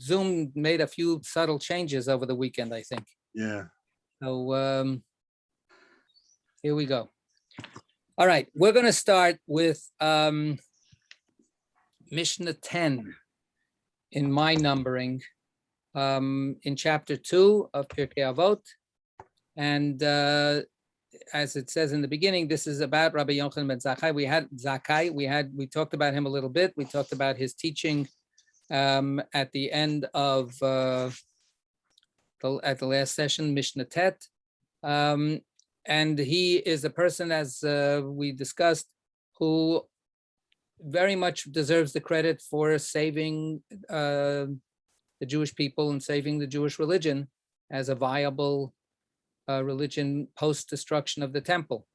Zoom made a few subtle changes over the weekend, I think. Yeah. So here we go. All right, we're going to start with Mishnah 10 in my numbering, in chapter 2 of Pirkei Avot. And as it says in the beginning, this is about Rabbi Yochanan ben Zakkai. We talked about him a little bit. We talked about his teaching at the end of at the last session, Mishnah Tet. And he is a person, as we discussed, who very much deserves the credit for saving the Jewish people and saving the Jewish religion as a viable religion post-destruction of the temple.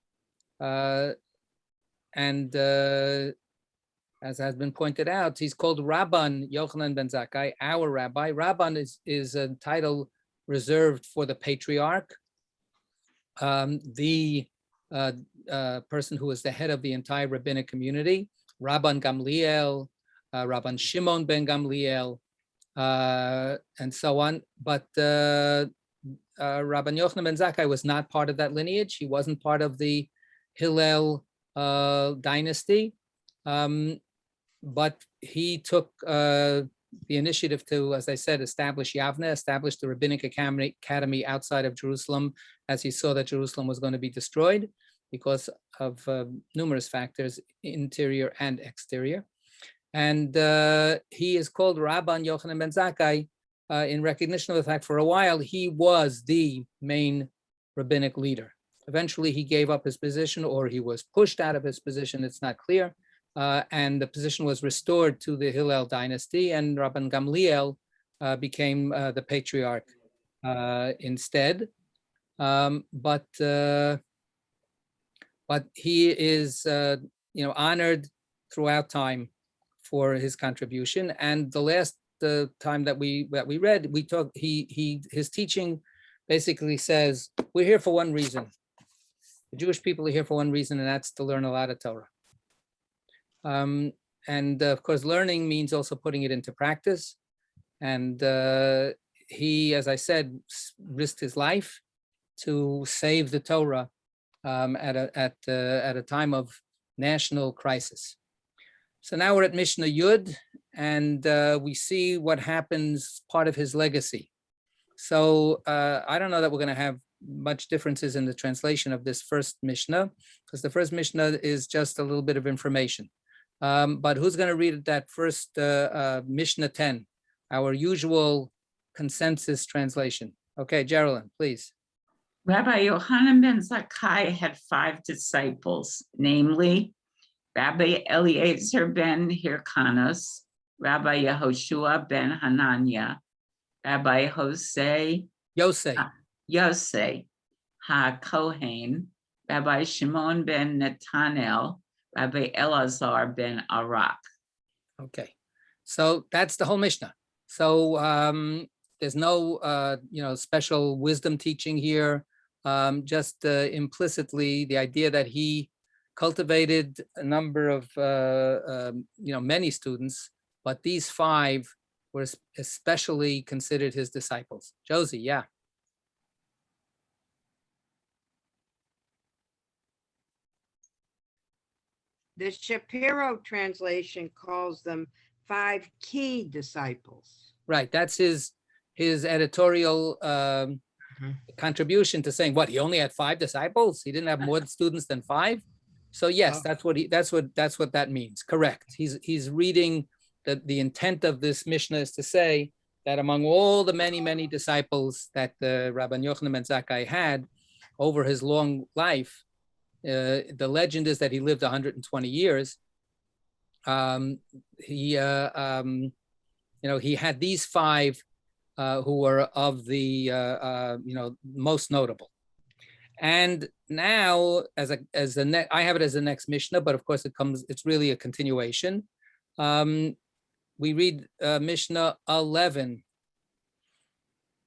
And as has been pointed out, he's called Rabban Yochanan ben Zakkai, our rabbi. Rabban is a title reserved for the patriarch, the person who is the head of the entire rabbinic community, Rabban Gamliel, Rabban Shimon ben Gamliel, and so on. But Rabban Yochanan ben Zakkai was not part of that lineage. He wasn't part of the Hillel dynasty, but he took the initiative to, as I said, establish Yavne, establish the Rabbinic Academy outside of Jerusalem, as he saw that Jerusalem was going to be destroyed because of numerous factors, interior and exterior. And he is called Rabban Yochanan ben Zakkai in recognition of the fact for a while he was the main rabbinic leader. Eventually he gave up his position, or he was pushed out of his position, it's not clear. And the position was restored to the Hillel dynasty, and Rabban Gamliel became the patriarch instead. But he is, honored throughout time for his contribution. And the last time that we read, his teaching basically says we're here for one reason. The Jewish people are here for one reason, and that's to learn a lot of Torah. And of course, learning means also putting it into practice. And he, as I said, risked his life to save the Torah at a time of national crisis. So now we're at Mishnah Yud, and we see what happens, part of his legacy. So I don't know that we're going to have much differences in the translation of this first Mishnah, because the first Mishnah is just a little bit of information. But who's going to read that first Mishnah 10, our usual consensus translation? Okay, Geraldine, please. Rabbi Yochanan ben Zakkai had 5 disciples, namely Rabbi Eliezer ben Hirkanos, Rabbi Yehoshua ben Hananiah, Rabbi Yosei HaKohen, Rabbi Shimon ben Netanel, Rabbi Elazar ben Arak. Okay, so that's the whole Mishnah. So there's no, special wisdom teaching here. Just implicitly the idea that he cultivated a number of, many students, but these 5 were especially considered his disciples. Josie, yeah. The Shapiro translation calls them 5 key disciples. Right, that's his editorial contribution to saying what he only had 5 disciples. He didn't have more students than 5. So yes, that's what that means. Correct. He's reading the intent of this Mishnah is to say that among all the many disciples that Rabban Yochanan ben Zakkai had over his long life. The legend is that he lived 120 years. He had these 5 who were of the most notable. And now, I have it as the next Mishnah, but of course it's really a continuation. We read Mishnah 11.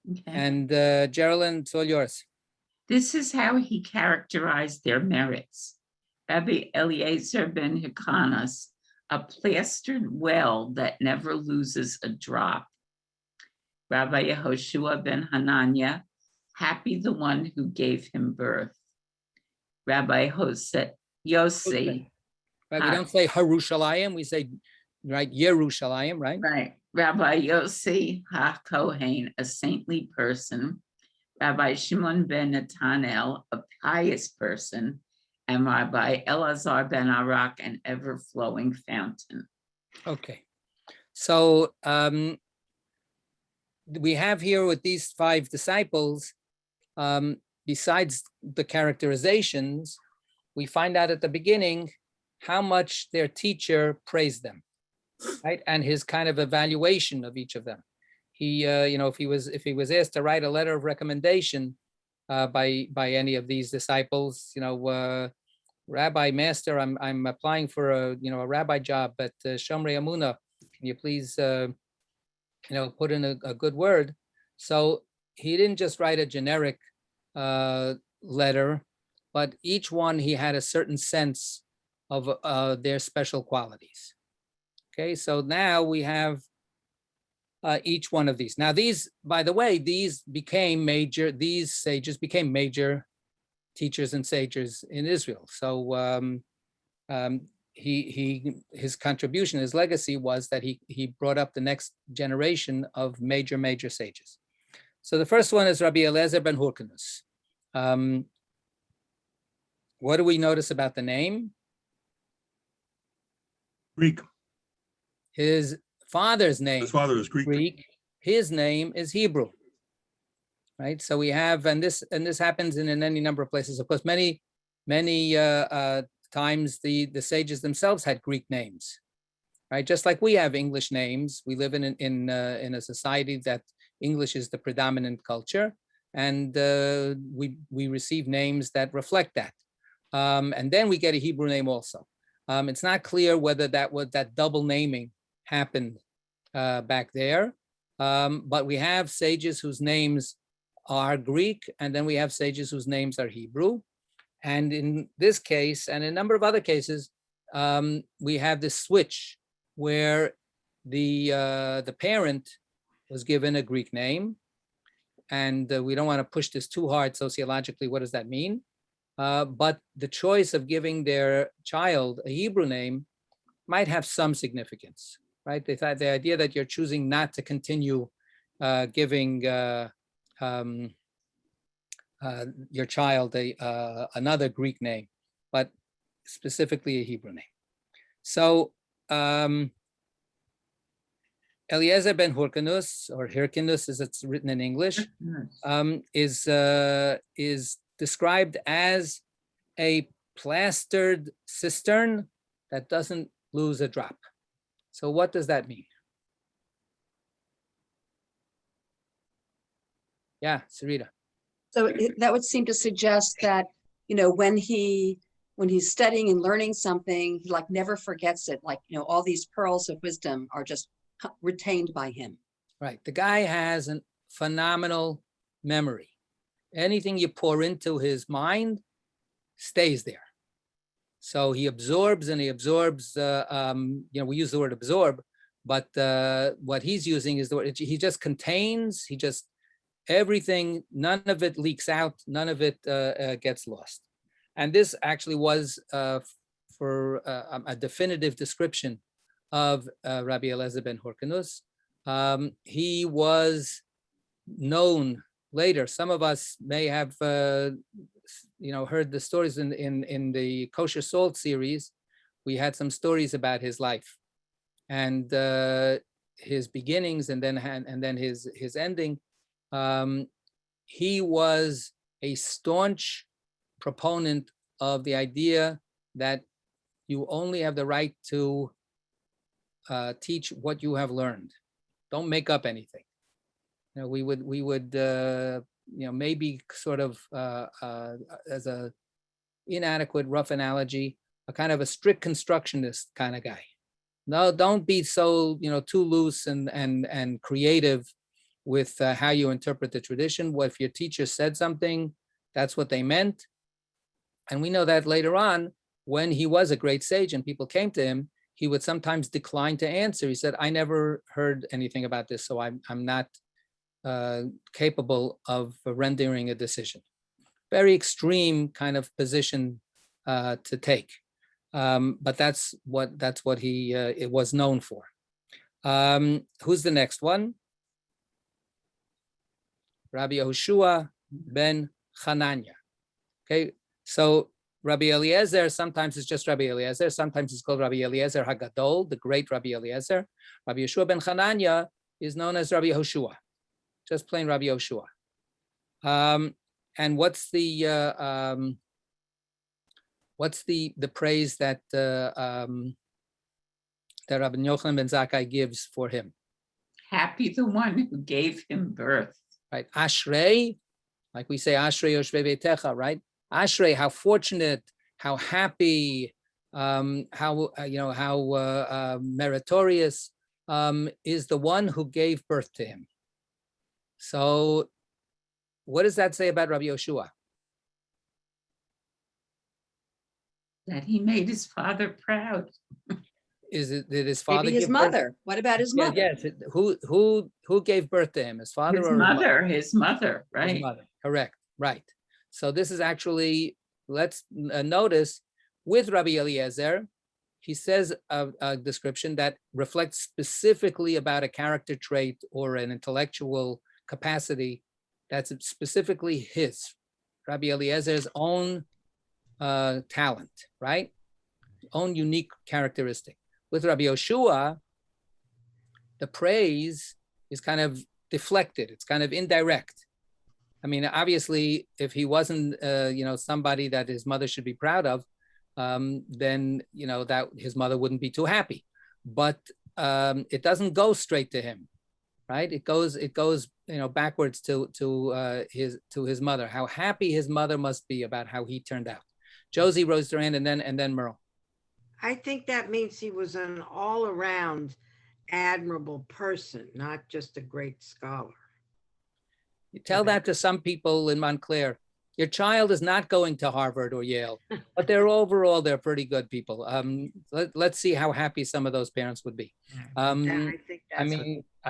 Okay. And Geraldine, it's all yours. This is how he characterized their merits. Rabbi Eliezer ben Hirkanos a plastered well that never loses a drop. Rabbi Yehoshua ben Hananiah, happy the one who gave him birth. Rabbi Yossi. Right, we don't say Harushalayim, we say, right, Yerushalayim, right? Right. Rabbi Yossi HaKohen, a saintly person. Rabbi Shimon ben Netanel, a pious person. And Rabbi Elazar ben Arak, an ever-flowing fountain. Okay. So we have here with these 5 disciples, besides the characterizations, we find out at the beginning how much their teacher praised them, right? And his kind of evaluation of each of them. He, if he was asked to write a letter of recommendation by any of these disciples, Rabbi Master, I'm applying for a rabbi job at Shomrei Emunah. Can you please put in a good word? So he didn't just write a generic letter, but each one he had a certain sense of their special qualities. Okay, so now we have each one of these. Now these, by the way, these sages became major teachers and sages in Israel. So his contribution, his legacy was that he brought up the next generation of major sages. So the first one is Rabbi Eliezer ben Hyrcanus. What do we notice about the name? Greek. His father's name. His father is Greek. His name is Hebrew. Right. So we have, and this happens in any number of places. Of course, many times the sages themselves had Greek names. Right. Just like we have English names. We live in a society that English is the predominant culture, and we receive names that reflect that. And then we get a Hebrew name also. It's not clear whether that double naming happened back there, but we have sages whose names are Greek, and then we have sages whose names are Hebrew. And in this case, and in a number of other cases, we have this switch where the parent was given a Greek name, and we don't want to push this too hard sociologically. What does that mean? But the choice of giving their child a Hebrew name might have some significance, right? They thought the idea that you're choosing not to continue giving your child another Greek name, but specifically a Hebrew name. So Eliezer ben Hyrcanus, or Hyrcanus as it's written in English, is described as a plastered cistern that doesn't lose a drop. So what does that mean? Yeah, Sarita. So that would seem to suggest that, when he's studying and learning something, he never forgets it. All these pearls of wisdom are just retained by him. Right. The guy has a phenomenal memory. Anything you pour into his mind stays there. So he absorbs and he absorbs, we use the word absorb, but what he's using is the word, he just contains, everything, none of it leaks out, none of it gets lost. And this actually was for a definitive description of Rabbi Eliezer ben Hyrcanus. He was known later. Some of us may have, heard the stories in the Kosher Salt series. We had some stories about his life and his beginnings, and then his ending. He was a staunch proponent of the idea that you only have the right to teach what you have learned. Don't make up anything. We would maybe sort of as a inadequate, rough analogy, a kind of a strict constructionist kind of guy. No, don't be so too loose and creative with how you interpret the tradition. What if your teacher said something, that's what they meant. And we know that later on, when he was a great sage and people came to him, he would sometimes decline to answer. He said, I never heard anything about this, so I'm not capable of rendering a decision. Very extreme kind of position to take. But that's what he it was known for. Who's the next one? Rabbi Yehoshua ben Hanania. Okay, so Rabbi Eliezer, sometimes it's just Rabbi Eliezer, sometimes it's called Rabbi Eliezer Hagadol, the great Rabbi Eliezer. Rabbi Yehoshua ben Hanania is known as Rabbi Yehoshua, just plain Rabbi Yehoshua. And what's the praise that that Rabbi Yochanan ben Zakkai gives for him? Happy the one who gave him birth. Right, Ashrei, like we say, Ashrei Yoshvei Beitecha, right? Ashrei, how fortunate, how happy, how meritorious is the one who gave birth to him. So, what does that say about Rabbi Yehoshua? That he made his father proud. Did his father Maybe his give birth? mother. What about his mother? Yes. Who gave birth to him? His father His or mother, his mother, his right? mother? Correct. Right. So this is actually, let's notice with Rabbi Eliezer, he says a description that reflects specifically about a character trait or an intellectual capacity that's specifically his, Rabbi Eliezer's own talent, right? Own unique characteristic. With Rabbi Yehoshua, the praise is kind of deflected. It's kind of indirect. I mean, obviously, if he wasn't, somebody that his mother should be proud of, then, that his mother wouldn't be too happy. But it doesn't go straight to him, right? It goes, backwards to his mother. How happy his mother must be about how he turned out. Josie raised her hand, and then Merle. I think that means he was an all-around admirable person, not just a great scholar. You tell that to some people in Montclair. Your child is not going to Harvard or Yale, but they're pretty good people. Let's see how happy some of those parents would be. I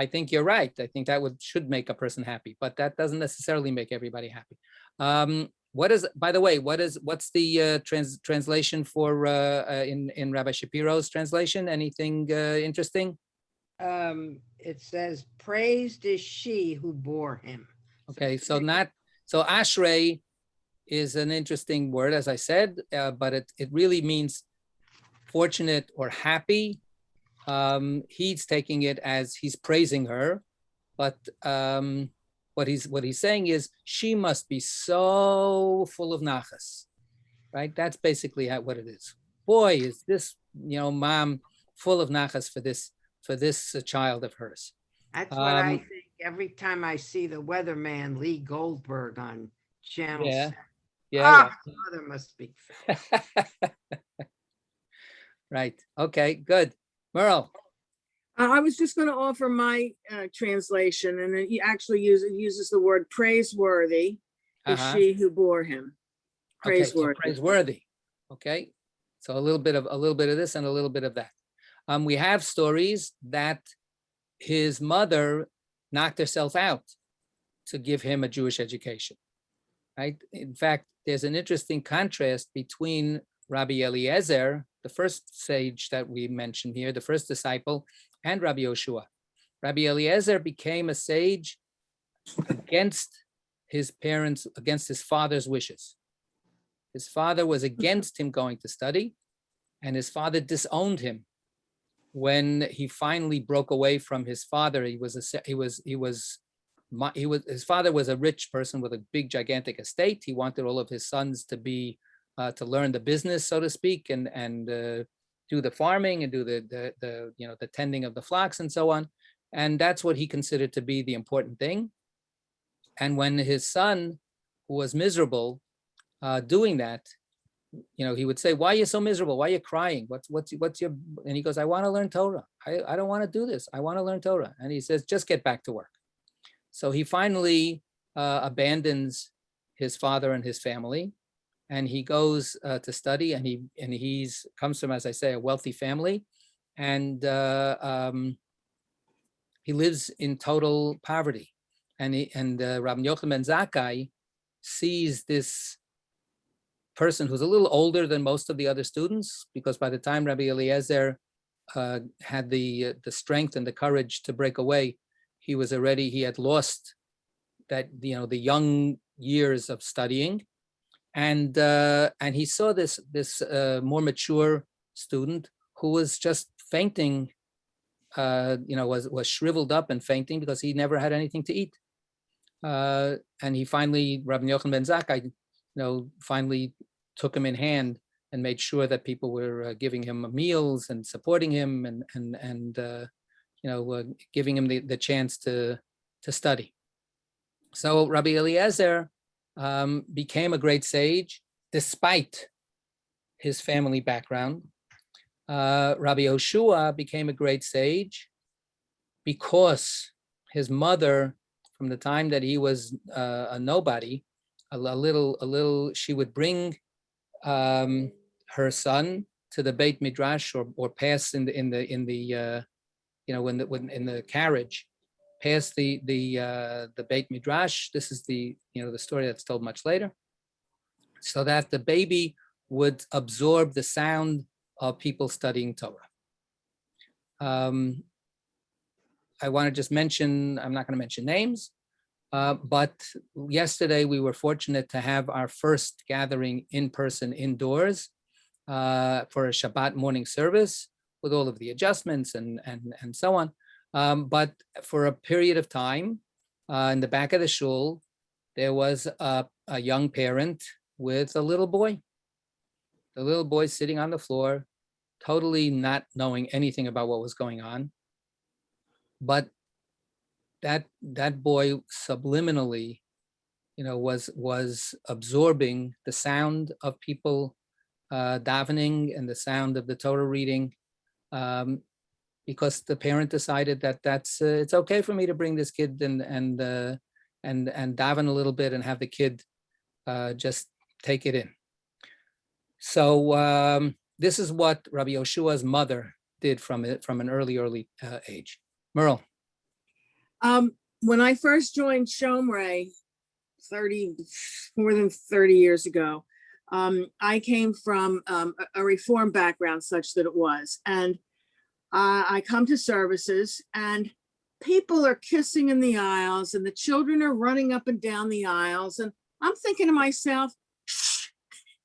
think you're right. I think that should make a person happy, but that doesn't necessarily make everybody happy. What's the translation for in Rabbi Shapiro's translation? Anything interesting? It says, praised is she who bore him. Okay, so Ashrei is an interesting word, as I said, but it really means fortunate or happy. He's taking it as he's praising her, but what he's saying is she must be so full of nachas, right? That's basically what it is. Boy, is this mom full of nachas for this child of hers. That's what I think every time I see the weatherman Lee Goldberg on Channel 7. Mother must be. Right. Okay, good. Merle. I was just going to offer my translation, and it actually uses the word praiseworthy is she who bore him. Praiseworthy. Okay, so praiseworthy. Okay, so a little bit of this and a little bit of that. We have stories that his mother knocked herself out to give him a Jewish education. Right. In fact, there's an interesting contrast between Rabbi Eliezer, the first sage that we mentioned here, the first disciple, and Rabbi Yehoshua. Rabbi Eliezer became a sage against his parents, against his father's wishes. His father was against him going to study, and his father disowned him when he finally broke away from his father. His father was a rich person with a big, gigantic estate. He wanted all of his sons to be to learn the business, so to speak, and do the farming and do the tending of the flocks and so on. And that's what he considered to be the important thing. And when his son, who was miserable doing that, he would say, "Why are you so miserable? Why are you crying? What's your?" And he goes, "I want to learn Torah. I don't want to do this. I want to learn Torah." And he says, "Just get back to work." So he finally abandons his father and his family, and he goes to study. And he comes from, as I say, a wealthy family, and he lives in total poverty. And Rabbi Yochanan ben Zakkai sees this person who's a little older than most of the other students, because by the time Rabbi Eliezer had the strength and the courage to break away, he had lost that, the young years of studying, and he saw this more mature student who was just fainting, was shriveled up and fainting because he never had anything to eat. And he finally, Rabbi Yochanan ben Zakkai, finally took him in hand and made sure that people were giving him meals and supporting him and giving him the chance to study. So Rabbi Eliezer became a great sage despite his family background. Rabbi Yoshua became a great sage because his mother, from the time that he was a nobody, she would bring her son to the Beit Midrash or pass in the carriage, past the Beit Midrash. This is the story that's told much later, so that the baby would absorb the sound of people studying Torah. I want to just mention, I'm not going to mention names, but yesterday we were fortunate to have our first gathering in person indoors for a Shabbat morning service with all of the adjustments and so on. But for a period of time, in the back of the shul, there was a young parent with a little boy. The little boy sitting on the floor, totally not knowing anything about what was going on. But that boy subliminally, was absorbing the sound of people davening and the sound of the Torah reading, because the parent decided that it's okay for me to bring this kid and daven a little bit and have the kid just take it in. So this is what Rabbi Yoshua's mother did from an early age. Merle. When I first joined Shomrei more than 30 years ago, I came from a reform background such that it was. And I come to services and people are kissing in the aisles and the children are running up and down the aisles. And I'm thinking to myself,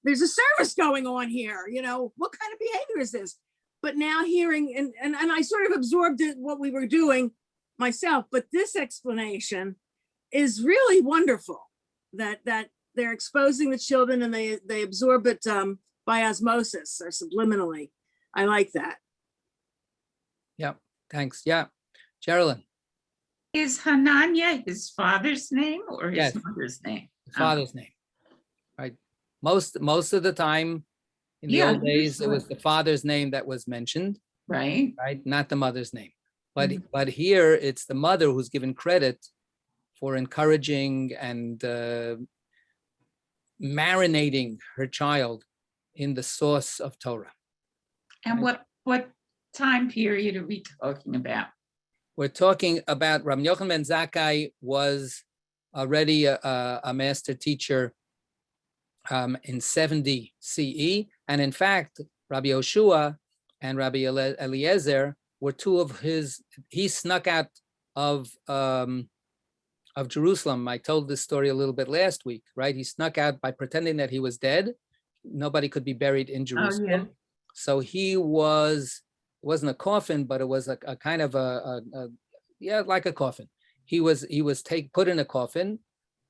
there's a service going on here. What kind of behavior is this? But now hearing, and I sort of absorbed what we were doing myself, but this explanation is really wonderful, that they're exposing the children and they absorb it by osmosis or subliminally. I like that. Yeah, thanks. Yeah, Geraldine. Is Hananya his father's name or his mother's name? His father's name, right? Most of the time in the old days, it was the father's name that was mentioned, right? Not the mother's name. But here it's the mother who's given credit for encouraging and marinating her child in the source of Torah. And what time period are we talking about? We're talking about Rabbi Yochanan ben Zakkai was already a master teacher in 70 CE. And in fact, Rabbi Yoshua and Rabbi Eliezer were two of his, he snuck out of Jerusalem. I told this story a little bit last week, right? He snuck out by pretending that he was dead. Nobody could be buried in Jerusalem. Oh, yeah. So he wasn't a coffin, but it was a kind of like a coffin. He was put in a coffin,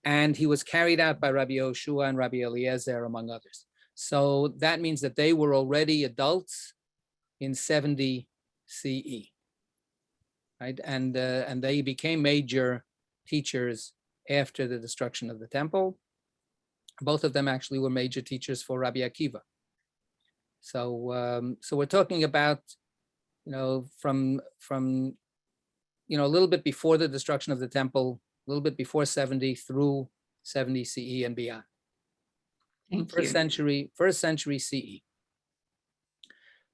and he was carried out by Rabbi Yoshua and Rabbi Eliezer, among others. So that means that they were already adults in 70 CE, right? And they became major teachers after the destruction of the temple. Both of them actually were major teachers for Rabbi Akiva. So we're talking about, from a little bit before the destruction of the temple, a little bit before 70 through 70 CE and beyond. First century CE.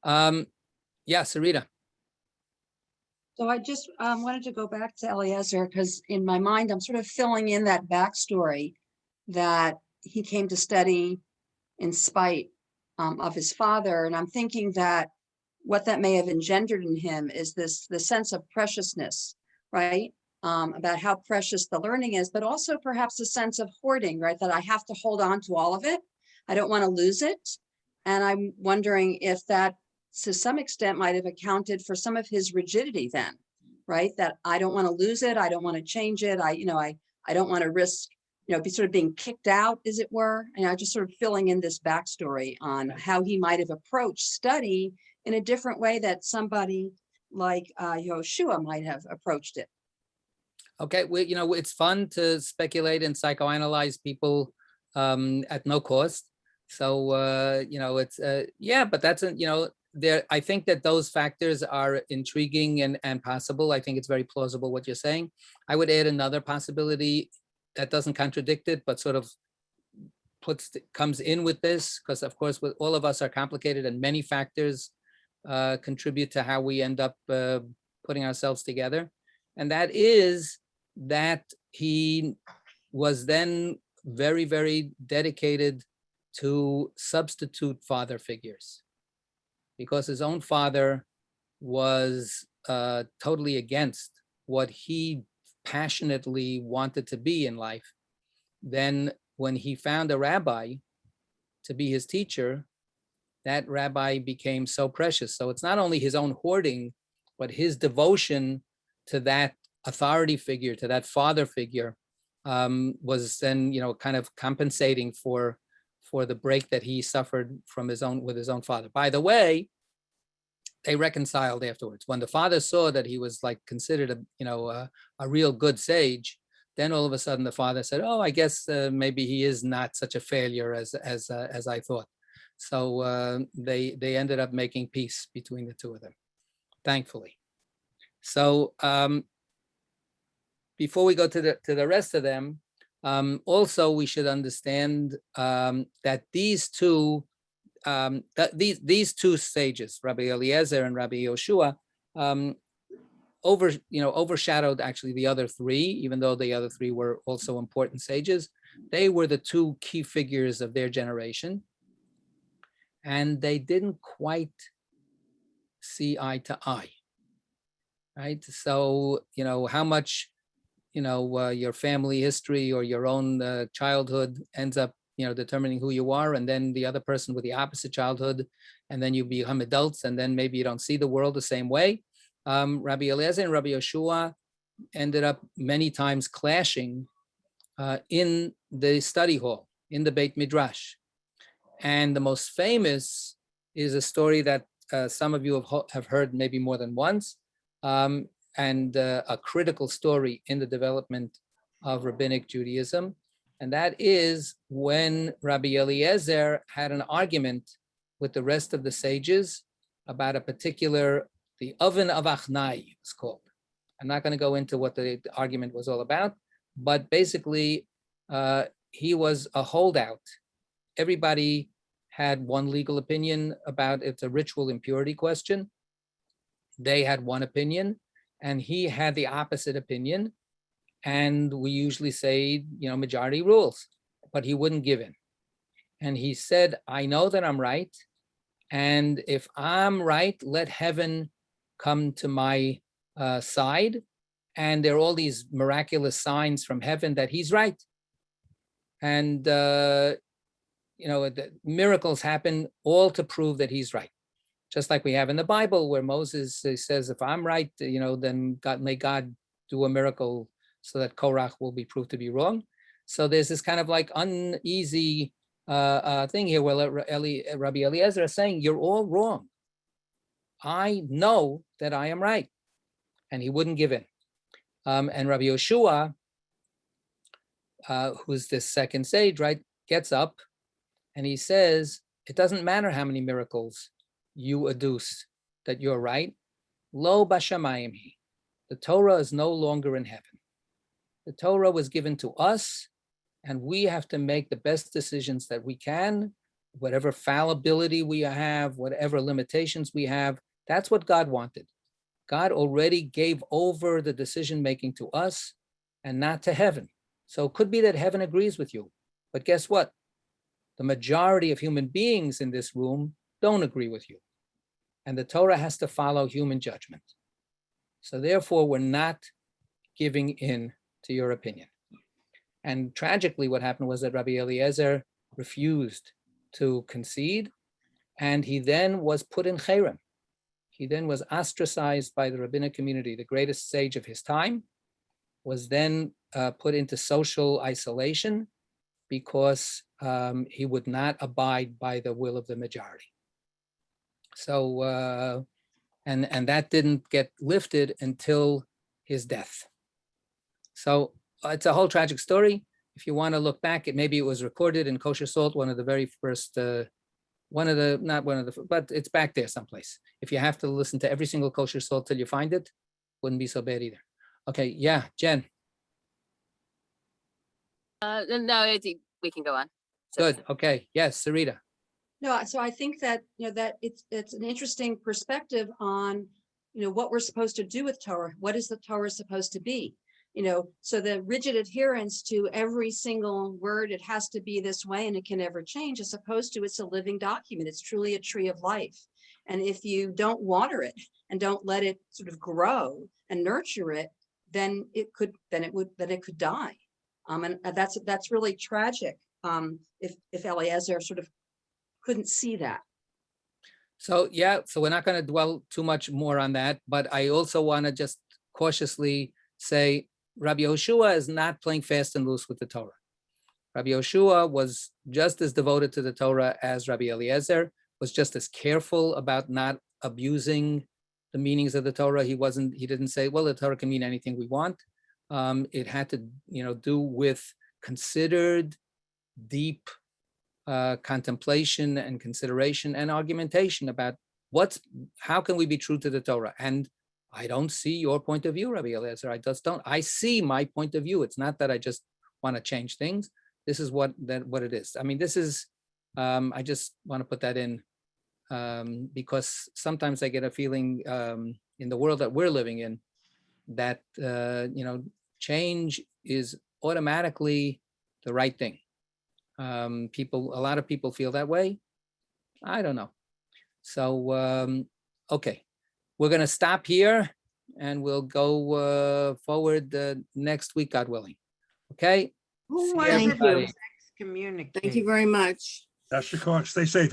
Yeah, Sarita. So I just wanted to go back to Eliezer because in my mind, I'm sort of filling in that backstory that he came to study in spite of his father. And I'm thinking that what that may have engendered in him is the sense of preciousness, right? About how precious the learning is, but also perhaps a sense of hoarding, right? That I have to hold on to all of it. I don't want to lose it. And I'm wondering if that to some extent might have accounted for some of his rigidity then, right? That I don't want to lose it. I don't want to change it. I don't want to risk, be sort of being kicked out, as it were. And I just sort of filling in this backstory on how he might have approached study in a different way that somebody like Yehoshua might have approached it. Okay, it's fun to speculate and psychoanalyze people at no cost. So, but that's, there. I think that those factors are intriguing and possible. I think it's very plausible what you're saying. I would add another possibility that doesn't contradict it, but sort of comes in with this, because of course, all of us are complicated and many factors contribute to how we end up putting ourselves together. And that is that he was then very, very dedicated to substitute father figures, because his own father was totally against what he passionately wanted to be in life. Then when he found a rabbi to be his teacher, that rabbi became so precious. So it's not only his own hoarding, but his devotion to that authority figure, to that father figure, was then, kind of compensating for the break that he suffered from with his own father. By the way, they reconciled afterwards. When the father saw that he was like considered a real good sage, then all of a sudden the father said, "Oh, I guess maybe he is not such a failure as I thought." So they ended up making peace between the two of them, thankfully. So before we go to the rest of them, also we should understand that these two sages, Rabbi Eliezer and Rabbi Yehoshua, overshadowed actually the other three, even though the other three were also important sages. They were the two key figures of their generation, and they didn't quite see eye to eye, right? So, how much, your family history or your own childhood ends up, determining who you are, and then the other person with the opposite childhood, and then you become adults, and then maybe you don't see the world the same way. Rabbi Eliezer and Rabbi Yehoshua ended up many times clashing in the study hall, in the Beit Midrash. And the most famous is a story that some of you have heard maybe more than once, and a critical story in the development of Rabbinic Judaism. And that is when Rabbi Eliezer had an argument with the rest of the sages about a particular, the oven of Achnai, it's called. I'm not going to go into what the argument was all about, but basically he was a holdout. Everybody had one legal opinion about it's a ritual impurity question. They had one opinion, and he had the opposite opinion. And we usually say, majority rules, but he wouldn't give in. And he said, I know that I'm right. And if I'm right, let heaven come to my side. And there are all these miraculous signs from heaven that he's right. And, the miracles happen all to prove that he's right. Just like we have in the Bible where Moses says, if I'm right, then may God do a miracle so that Korach will be proved to be wrong. So there's this kind of like uneasy thing here where Rabbi Eliezer is saying, you're all wrong. I know that I am right. And he wouldn't give in. And Rabbi Yehoshua, who's this second sage, right, gets up and he says, it doesn't matter how many miracles you adduce that you're right. Lo bashamayim hi. The Torah is no longer in heaven. The Torah was given to us, and we have to make the best decisions that we can, whatever fallibility we have, whatever limitations we have. That's what God wanted. God already gave over the decision-making to us and not to heaven. So it could be that heaven agrees with you, but guess what? The majority of human beings in this room don't agree with you. And the Torah has to follow human judgment. So therefore, we're not giving in to your opinion. And tragically, what happened was that Rabbi Eliezer refused to concede, and he then was put in cherem. He then was ostracized by the rabbinic community. The greatest sage of his time was then put into social isolation because he would not abide by the will of the majority. So, and that didn't get lifted until his death. So it's a whole tragic story. If you want to look back, maybe it was recorded in Kosher Salt, one of the very first, but it's back there someplace. If you have to listen to every single Kosher Salt till you find it, wouldn't be so bad either. Okay, yeah, Jen. No, we can go on. Good. Okay. Yes, Sarita. No, so I think that, that it's an interesting perspective on, what we're supposed to do with Torah. What is the Torah supposed to be? So the rigid adherence to every single word, it has to be this way and it can never change, as opposed to it's a living document. It's truly a tree of life. And if you don't water it and don't let it sort of grow and nurture it, then it could die. And that's really tragic. If Eliezer sort of couldn't see that. So yeah, so we're not going to dwell too much more on that, but I also want to just cautiously say Rabbi Yoshua is not playing fast and loose with the Torah. Rabbi Yoshua was just as devoted to the Torah as Rabbi Eliezer, was just as careful about not abusing the meanings of the Torah. He didn't say, well, the Torah can mean anything we want. It had to, do with considered, deep contemplation and consideration and argumentation about how can we be true to the Torah? And I don't see your point of view, Rabbi Eliezer. I just don't. I see my point of view. It's not that I just want to change things. This is what it is. I mean, this is, I just want to put that in because sometimes I get a feeling in the world that we're living in that, change is automatically the right thing. A lot of people feel that way. I don't know. So, okay. We're going to stop here and we'll go forward next week, God willing. Okay? Who See was it everybody. who excommunicated? Thank you very much. That's the call. Stay safe.